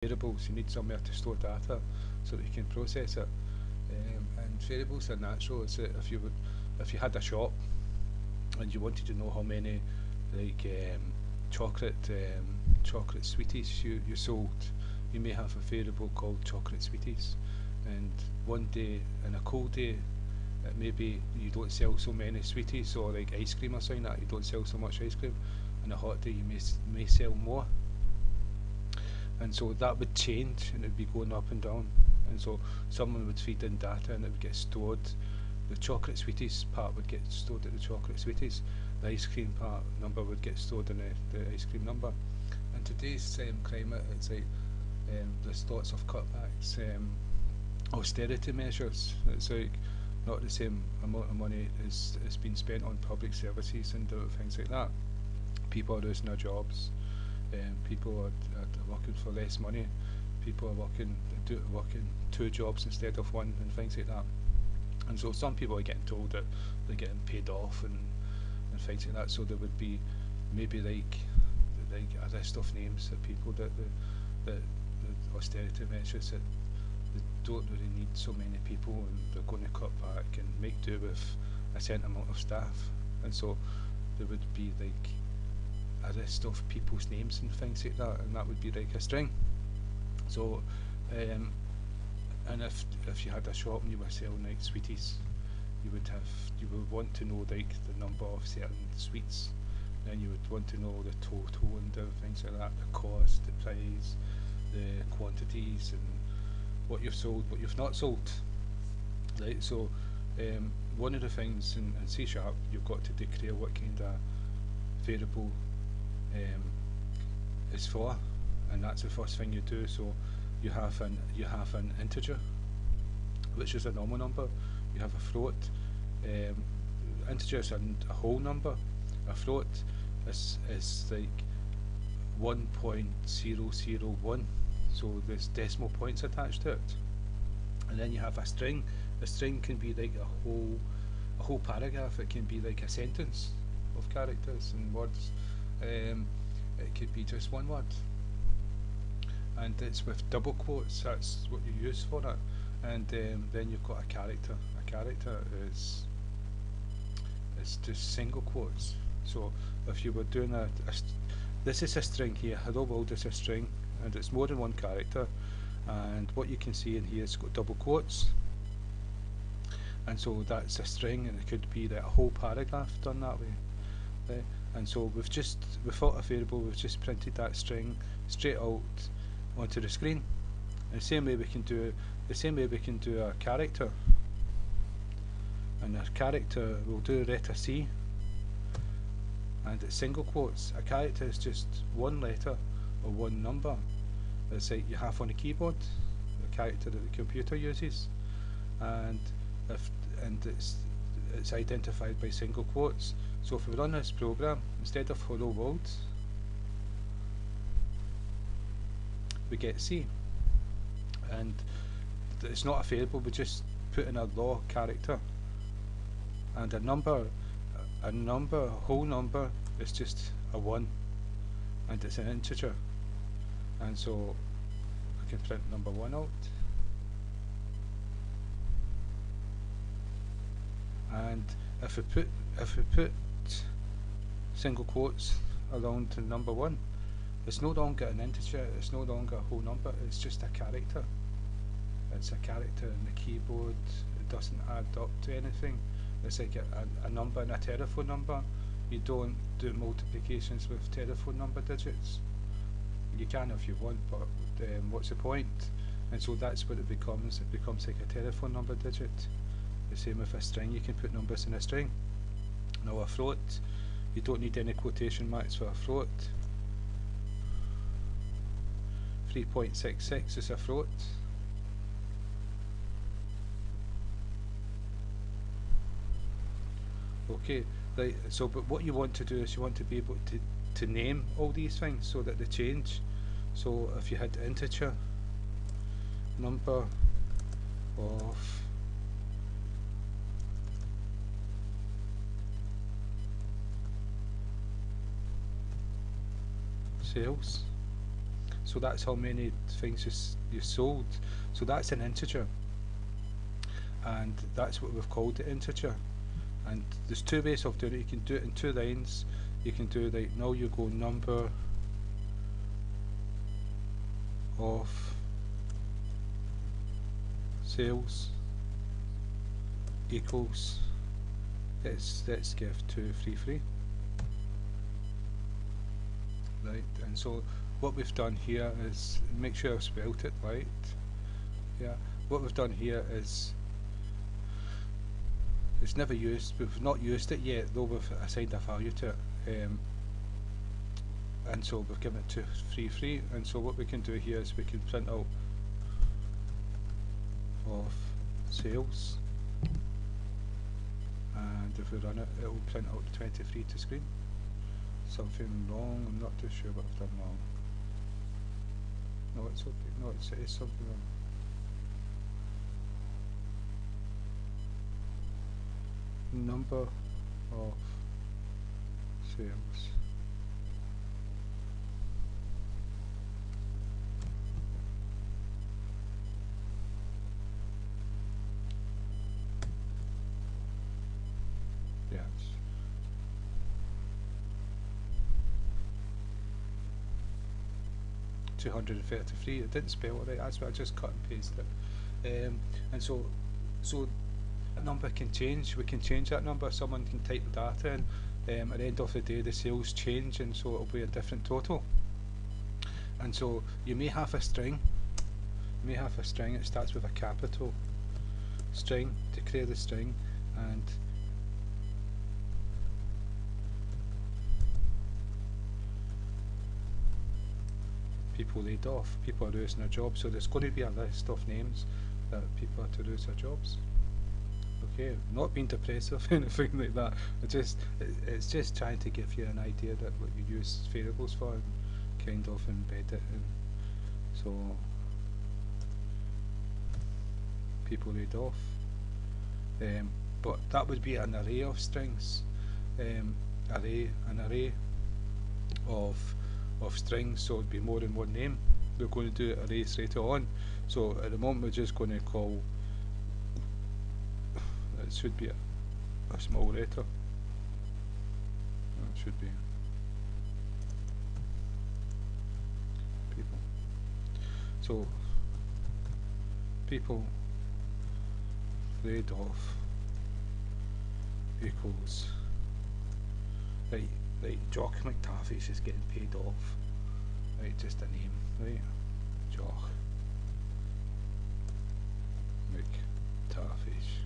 variables. You need somewhere to store data so that you can process it. And variables are natural. It's that if you had a shop and you wanted to know how many like chocolate chocolate sweeties you sold, you may have a variable called chocolate sweeties. And one day, in a cold day, maybe you don't sell so many sweeties or like ice cream or something like that. You don't sell so much ice cream. On a hot day, you may sell more, and so that would change and it would be going up and down. And so someone would feed in data and it would get stored. The chocolate sweeties part would get stored at the chocolate sweeties. The ice cream part number would get stored in the ice cream number. In today's climate, it's like there's lots of cutbacks, austerity measures. It's like not the same amount of money is being spent on public services and things like that. People are losing their jobs. People are working for less money. People are working two jobs instead of one, and things like that. And so some people are getting told that they're getting paid off and things like that. So there would be maybe like a list of names of people that the austerity measures that they don't really need so many people and they're going to cut back and make do with a certain amount of staff. And so there would be like a list of people's names and things like that, and that would be like a string. So, and if you had a shop and you were selling like sweeties, you would want to know like the number of certain sweets. Then you would want to know the total and things like that, the cost, the price, the quantities, and what you've sold, what you've not sold. Right. So, one of the things in C sharp, you've got to declare what kind of variable is for, and that's the first thing you do. So you have an integer, which is a normal number. You have a float. Integer is a whole number. A float is like 1.001. So there's decimal points attached to it. And then you have a string. A string can be like a whole paragraph. It can be like a sentence of characters and words. It could be just one word, and it's with double quotes. That's what you use for it. And then you've got a character. A character is just single quotes. So if you were doing this is a string here. Hello world is a string, and it's more than one character. And what you can see in here is got double quotes, and so that's a string, and it could be like a whole paragraph done that way. And so without a variable, we've just printed that string straight out onto the screen. And the same way we can do a character. And a character will do letter C, and it's single quotes. A character is just one letter or one number. It's like you have on a keyboard, the character that the computer uses, and it's identified by single quotes. So if we run this program, instead of hello world, we get C. And it's not a variable, we just put in a raw character. And a whole number is just a 1. And it's an integer. And so we can print number 1 out. And if we put single quotes around to number 1, it's no longer an integer, it's no longer a whole number, it's just a character. It's a character in the keyboard, it doesn't add up to anything. It's like a number and a telephone number. You don't do multiplications with telephone number digits. You can if you want, but what's the point? And so that's what it becomes. It becomes like a telephone number digit. The same with a string, you can put numbers in a string. Now a float, you don't need any quotation marks for a float. 3.66 is a float. Okay, right, so but what you want to do is you want to be able to name all these things so that they change. So if you had integer, number of sales. So that's how many things you sold. So that's an integer, and that's what we've called the integer. And there's two ways of doing it. You can do it in 2 lines. You can do like, now you go number of sales equals, let's give 233. Right, and so what we've done here is, make sure I've spelt it right. Yeah, what we've done here is, it's never used, we've not used it yet, though we've assigned a value to it. And so we've given it 233, and so what we can do here is we can print out of sales, and if we run it, it will print out 23 to screen. Something wrong, I'm not too sure what I've done wrong. No, it's okay, no, it is something wrong. Number of sales. Yes. $233. It didn't spell it right. That's why I just cut and pasted it. And so a number can change. We can change that number. Someone can type the data in. At the end of the day, the sales change, and so it'll be a different total. And so you may have a string. You may have a string. It starts with a capital string. Declare the string, and people laid off. People are losing their jobs. So there's going to be a list of names that people are to lose their jobs. Okay, not being depressive or anything like that. It's just trying to give you an idea that what you use variables for, and kind of embed it in. So people laid off. But that would be an array of strings. An array of strings, so it'd be more than one name. We're going to do arrays later on. So at the moment we're just going to call, it should be a small letter. It should be people. So people laid off equals, right, Jock McTavish is getting paid off. Right, just a name, right? Jock McTavish.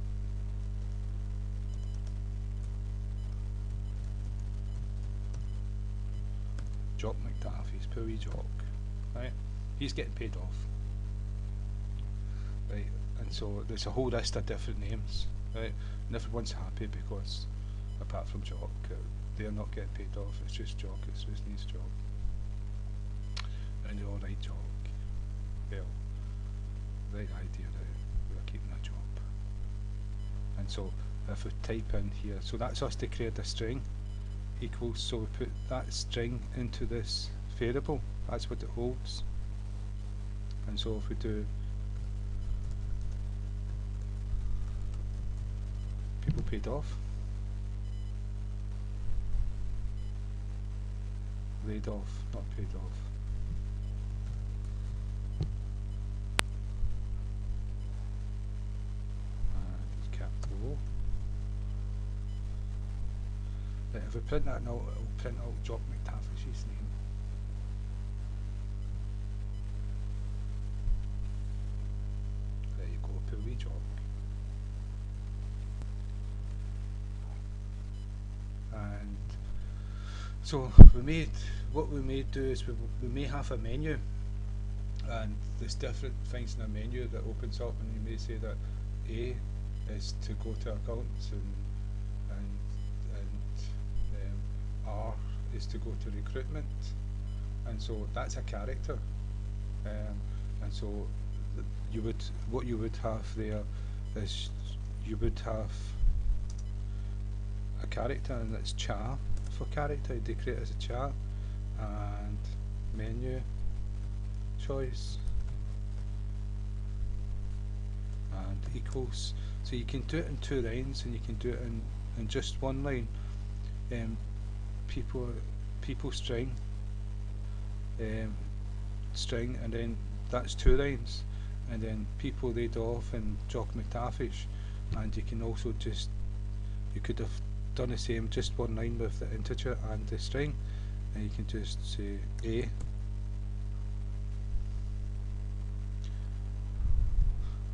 Jock McTavish, poor wee Jock, right? He's getting paid off. Right, and so there's a whole list of different names, right? And everyone's happy because, apart from Jock, they're not getting paid off. It's just Jock, it's losing his job. And they're all right, Jock. Well, right idea that we're keeping a job. And so if we type in here, so that's us declared a string equals, so we put that string into this variable, that's what it holds. And so if we do people paid off, laid off, not paid off. And it's capital O. Right, if we print that now, it will print out Jock McTavish's name. There you go, poor wee Jock. And so what we may do is we may have a menu, and there's different things in a menu that opens up, and you may say that A is to go to accounts, and R is to go to recruitment, and so that's a character. And so what you would have there is you would have a character, and it's char for character. You declare it as a char, and menu choice, and equals. So you can do it in 2 lines, and you can do it in just 1 line. People string, string, and then that's 2 lines, and then people laid off and Jock McTavish, and you can also just, you could have done the same, just 1 line with the integer and the string, and you can just say A.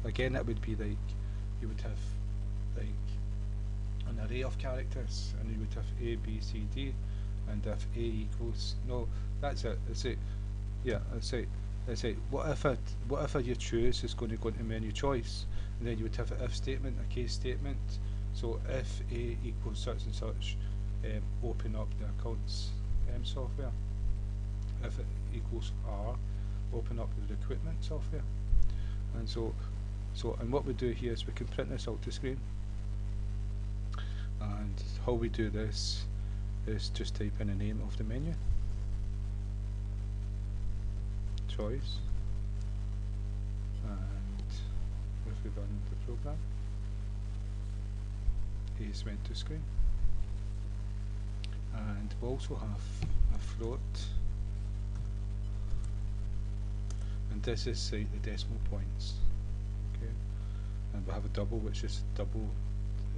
Again, that would be like, you would have like an array of characters, and you would have A, B, C, D, and if A equals, no, that's it, that's it, yeah, that's it. Let's say, whatever you choose is going to go into menu choice, and then you would have an if statement, a case statement. So if A equals such and such, open up the accounts software. If it equals R, open up the equipment software. And and what we do here is we can print this out to screen. And how we do this is just type in the name of the menu. Choice, and if we run the program, is went to screen, and we also have a float, and this is the decimal points, okay, and we have a double, which is double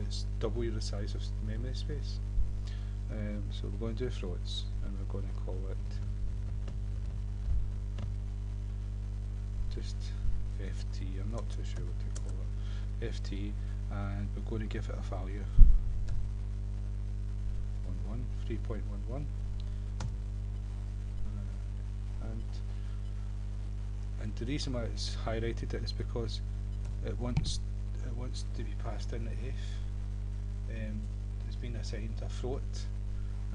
the size of the memory space. So we're going to do floats, and we're going to call it just ft, I'm not too sure what to call it, ft, and we're going to give it a value 3.11, and the reason why it's highlighted it is because it wants to be passed in the if. It's been assigned a float,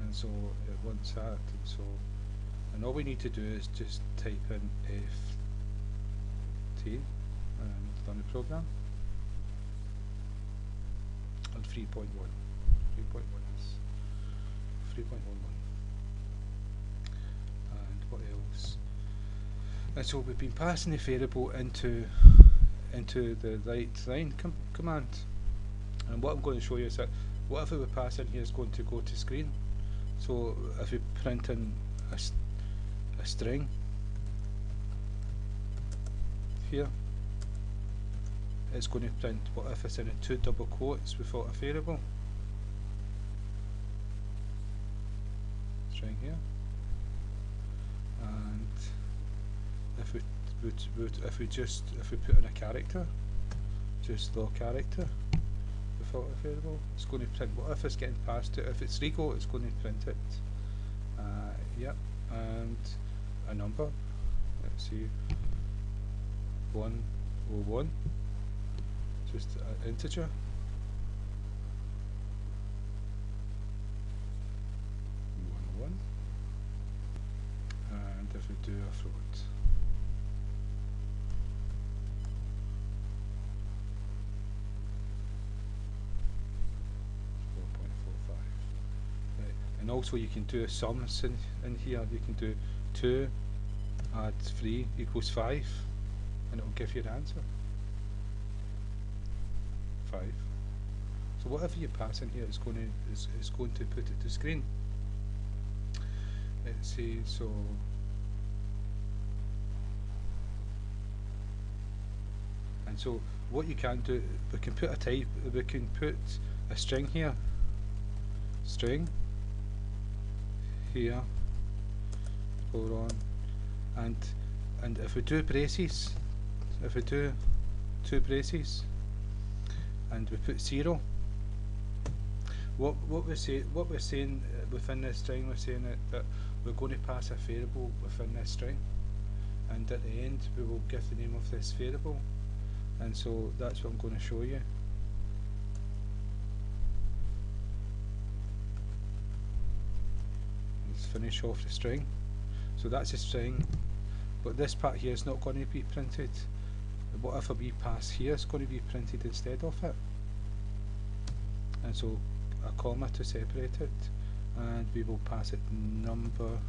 and so it wants that, and all we need to do is just type in ft and run the program, and 3.1 is 3.11, and what else? And so we've been passing the variable into the right line command, and what I'm going to show you is that whatever we pass in here is going to go to screen. So if we print in a string here, it's going to print whatever is in 2 double quotes without a variable. String here, and if we put in a character, just the character without a variable, it's going to print whatever is getting passed to it. If it's Rico, it's going to print it. Yep, and a number. Let's see. 101, just an integer. 101, and if we do a float, right. And also you can do sums in here. You can do 2 add 3 equals 5, and it will give you the answer. 5. So whatever you pass in here is going to put it to screen. Let's see. So and so what you can do, we can put a type. We can put a string here. String here. Hold on, and if we do braces. If we do 2 braces and we put 0, what we're saying within this string, we're saying that we're going to pass a variable within this string, and at the end we will give the name of this variable, and so that's what I'm going to show you. Let's finish off the string. So that's a string, but this part here is not going to be printed. Whatever we pass here is going to be printed instead of it, and so a comma to separate it, and we will pass it number